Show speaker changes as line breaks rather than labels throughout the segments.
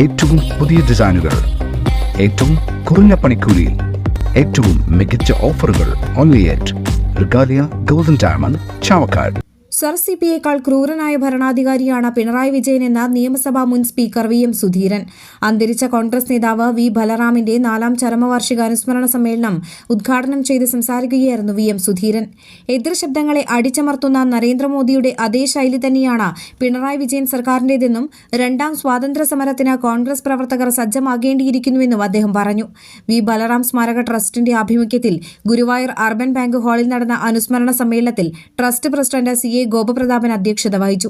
ഏറ്റവും പുതിയ ഡിസൈനുകൾ, ഏറ്റവും കുറഞ്ഞ പണിക്കൂലിയിൽ, ഏറ്റവും മികച്ച ഓഫറുകൾ. Only at Regalia golden diamond, Chavakkad.
Sir സിപിയേക്കാൾ ക്രൂരനായ ഭരണാധികാരിയാണ് പിണറായി വിജയനെന്ന നിയമസഭാ മുൻ സ്പീക്കർ വി എം സുധീരൻ. അന്തരിച്ച കോൺഗ്രസ് നേതാവ് വി ബലറാമിന്റെ 4ാം ചരമവാർഷിക അനുസ്മരണ സമ്മേളനം ഉദ്ഘാടനം ചെയ്ത് സംസാരിക്കുകയായിരുന്നു വി എം സുധീരൻ. എതിർശബ്ദങ്ങളെ അടിച്ചമർത്തുന്ന നരേന്ദ്രമോദിയുടെ അതേ ശൈലി തന്നെയാണ് പിണറായി വിജയൻ സർക്കാരിന്റേതെന്നും 2ാം സ്വാതന്ത്ര്യ സമരത്തിന് കോൺഗ്രസ് പ്രവർത്തകർ സജ്ജമാകേണ്ടിയിരിക്കുന്നുവെന്നും അദ്ദേഹം പറഞ്ഞു. വി ബലറാം സ്മാരക ട്രസ്റ്റിന്റെ ആഭിമുഖ്യത്തിൽ ഗുരുവായൂർ അർബൻ ബാങ്ക് ഹാളിൽ നടന്ന അനുസ്മരണ സമ്മേളനത്തിൽ ട്രസ്റ്റ് പ്രസിഡന്റ് സി ഗോപപ്രതാപൻ അധ്യക്ഷത വഹിച്ചു.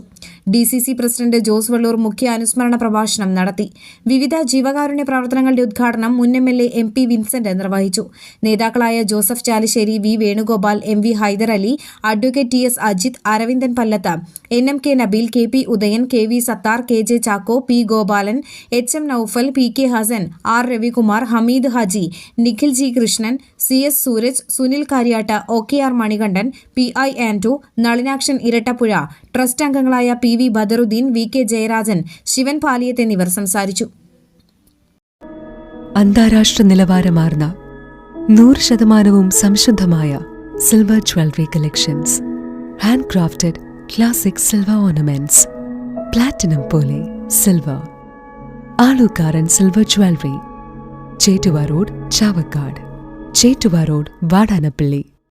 DCC പ്രസിഡന്റ് ജോസ് വള്ളൂർ മുഖ്യ അനുസ്മരണ പ്രഭാഷണം നടത്തി. വിവിധ ജീവകാരുണ്യ പ്രവർത്തനങ്ങളുടെ ഉദ്ഘാടനം മുൻ MLA MP വിൻസെന്റ് നിർവഹിച്ചു. നേതാക്കളായ Joseph Chalissery, V Venugopal, MV Hyderali, advocate TS Ajith, Aravindan Pallath, NMK Nabeel, KP Udayan, KV Sathar, KJ Chacko, P Gopalan, HM Noufal, PK Hassan, R Ravikumar, Hameed Haji, Nikhil G Krishnan, CS Sooraj, Sunil Kariyatt, OKR Manikandan, PI Andrew, Nalinakshan Irattapuzha, trust അംഗങ്ങളായ PV ബദറുദ്ദീൻ, VK ജയരാജൻ, ശിവൻ പാലിയത്ത് എന്നിവർ സംസാരിച്ചു.
അന്താരാഷ്ട്ര നിലവാരമാർന്ന 100% സംശുദ്ധമായ silver jewellery collections, hand crafted classic silver ornaments, platinum പോലെ silver, Alukkaran silver jewellery, Chettuva road, Chavakkad, Chettuva road, Vadanappally.